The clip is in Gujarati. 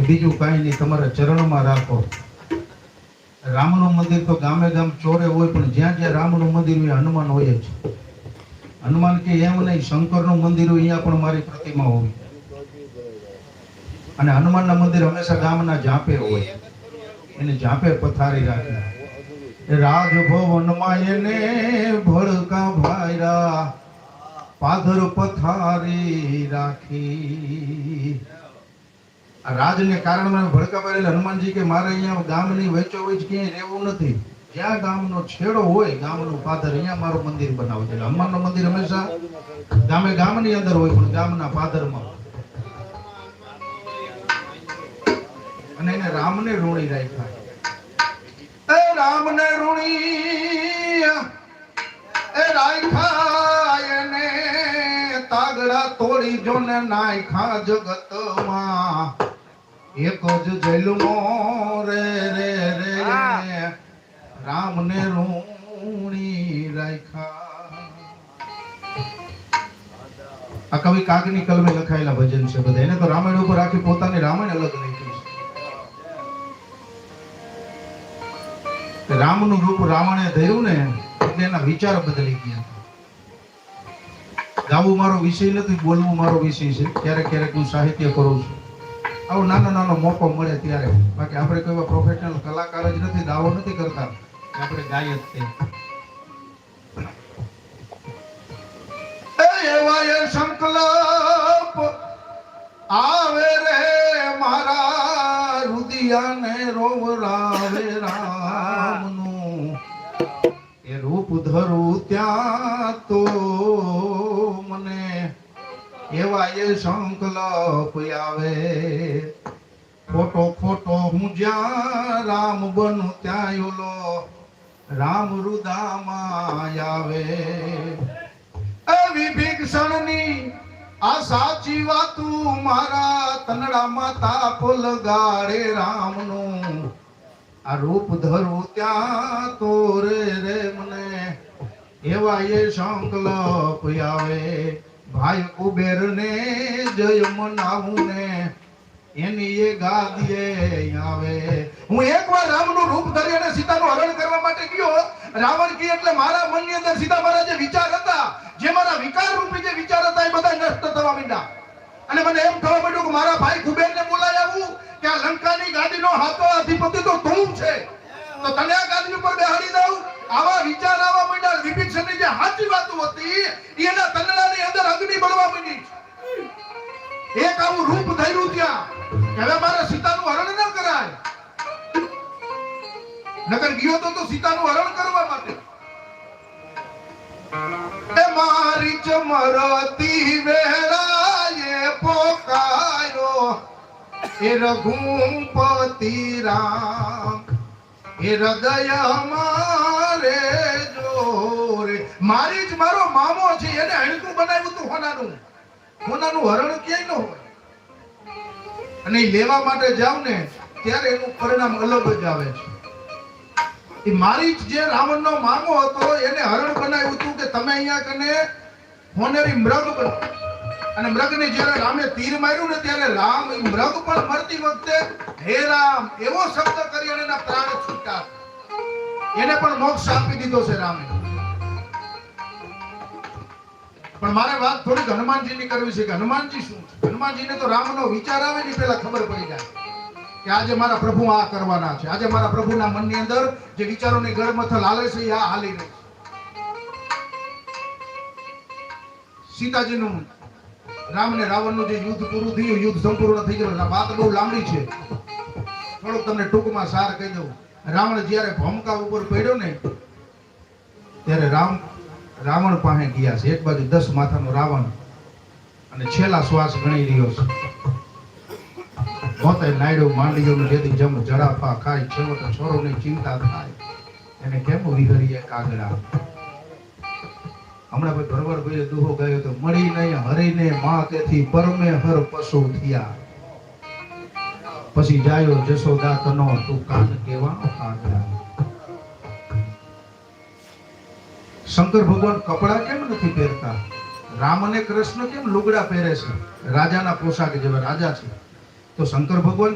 બીજું કાંઈ નહીં, તમારા ચરણમાં રાખો. રામનું મંદિર તો ગામે ગામ ચોરે હોય, પણ જ્યાં જ્યાં રામનું મંદિર હોય હનુમાન હોય જ. હનુમાન કે એમ નહીં, શંકરનું મંદિર હોય અહીંયા પણ મારી પ્રતિમા હોય. અને હનુમાનના મંદિર હંમેશા ગામના ઝાંપે હોય, એને ઝાંપે પથારી રાખે. રાજભવનમાં એને ભડકા ભાયરા પાધર પથારી રાખી. આ રાજને કારણે ભડકા ભારેલા હનુમાનજી કે મારે અહીંયા ગામની વચ્ચો વચ્ચ ક્યાંય રહેવું નથી. જ્યાં ગામનો છેડો હોય, ગામનું પાદર, અહીંયા મારું મંદિર બનાવવું છે. હનુમાનનું મંદિર હંમેશા ગામે ગામની અંદર હોય, પણ ગામના પાદરમાં. અને એને રામને ઋણી રાખ્યા. એ રામને ઋણી એ રાખ્યા, એને તાગડા તોડી જોને નાખ્યા જગતમાં. એક જ જલમો રે રે રે રામને ઋણી રાખ્યા. આ કવિ કાગની કલમે લખાયેલા ભજન છે બધા. એને તો રામાયણ ઉપર આખી પોતાની રામાયણ અલગ લખી છે. રામનું રૂપ રાવણે ધર્યું ને એટલે એના વિચાર બદલી ગયા. ગાવું મારો વિષય નથી, બોલવું મારો વિષય છે. ક્યારેક ક્યારેક હું સાહિત્ય કરું છું, આવો નાનો નાનો મોકો મળે ત્યારે. બાકી આપણે કોઈ પ્રોફેશનલ કલાકાર જ નથી, દાવો નથી કરતા, આપણે ગાયક છે. એવા એ સંકલ્પ આવે રે મારા રુદિયાને રોવરાવે રામનું. એ રૂપ ધરું ત્યાં તો મને એવા એ સંકલ્પ આવે. ખોટો ખોટો હું જ્યાં રામ બનું ત્યાં ઓલો રામ રુદામાં આવે. વિભીષણની આ સાચી વાતું મારા તનડામાં તાપ લગાડે રામનું. આ રૂપ ધરું ત્યાં તો રે રે મને એવા એ સંકલ્પ આવે. ભાઈ કુબેર ને જય મનાવું ને એની એ ગાદીએ આવે. હું એકવાર રામનું રૂપ ધરી અને સીતાનું હરણ કરવા માટે ગયો. રાવણ કી એટલે મારા મનની અંદર સીતા મારા જે વિચાર હતા, જે મારા વિકાર રૂપી જે વિચાર હતા, એ બધા નષ્ટ થવા માંડ્યા. અને મને એમ થવા માંડ્યું કે મારા ભાઈ કુબેરને બોલાય આવું કે આ લંકાની ગાદીનો હાથો અધિપતિ તો તું છે, તો તને આ ગાદી ઉપર બેહાડી દઉં. આવા વિચાર આવવા માંડ્યા. વિભીષણની જે સાચી વાતો હતી એના તનડાની અંદર અગ્નિ બળવા માંડી. એક આવું રૂપ ધર્યું ત્યાં કે હવે મારે સીતાનું હરણ ન કરાય. નકર ગયો તો સીતાનું હરણ કરવા માટે. એ મારી ચમરતી વેળાએ પોકાયો એ રઘુપતિ રામ. એ હૃદય મારે જોરે. મારી જ મારો મામો છે, એને હણકું બનાવ્યું તું હોનાનું. હોનાનું હરણ ક્યાંય ન હોય. અને લેવા માટે જાવ ને ત્યારે એનું પરિણામ અલગ જ આવે છે. એ મારી જે રાવણનો મામો હતો એને હરણ બનાવ્યું હતું કે તમે અહીંયા કને હોનેરી મૃગ બનો. અને મૃગને જ્યારે રામે તીર માર્યું ને ત્યારે રામ એ મૃગ પણ મરતી વખતે હે રામ એવો શબ્દ કરી અને એના પ્રાણ છૂટા. એને પણ મોક્ષ આપી દીધો છે રામે. પણ મારે વાત થોડીક હનુમાનજીની કરવી છે કે હનુમાનજી શું છે. હનુમાનજીને તો રામનો વિચાર આવે ને પહેલા ખબર પડી જાય કે આજે મારા પ્રભુ આ કરવાના છે. આજે મારા પ્રભુના મનની અંદર જે વિચારોની ગળમથલ હાલે છે એ આ હાલી રહી છે. સીતાજીનું રામ ને રાવણનું જે યુદ્ધ પૂરું થયું, યુદ્ધ સંપૂર્ણ થઈ ગયું. વાત બહુ લાંબી છે, થોડુંક તમને ટૂંકમાં સાર કહી દઉં. રાવણ જ્યારે ભમકા ઉપર પડ્યો ને ત્યારે રાવણ પાસે ગયા છે. એક બાજુ 10 માથાનો રાવણ અને છેલ્લા શ્વાસ ગણી રહ્યો છે. મોતે નાયડો માંડ્યો જેથી જમ જડાફા ખાય, છેવટે છોરોની ચિંતા થાય એને કેમ વિહરીએ કાગડા. હમણાં ભાઈ ભરવાડ ભાઈએ દુહો ગાયો તો મળી નહીં હરીને માં તેથી પરમે હર પશુ થયા. પછી જાયો જશોદા તનો તું કાન કેવાનો કાગડા. શંકર ભગવાન કપડા કેમ નથી પહેરતા? રામ અને કૃષ્ણ કેમ લુગડા પહેરે છે? રાજાના પોશાક જેવા રાજા છે. તો શંકર ભગવાન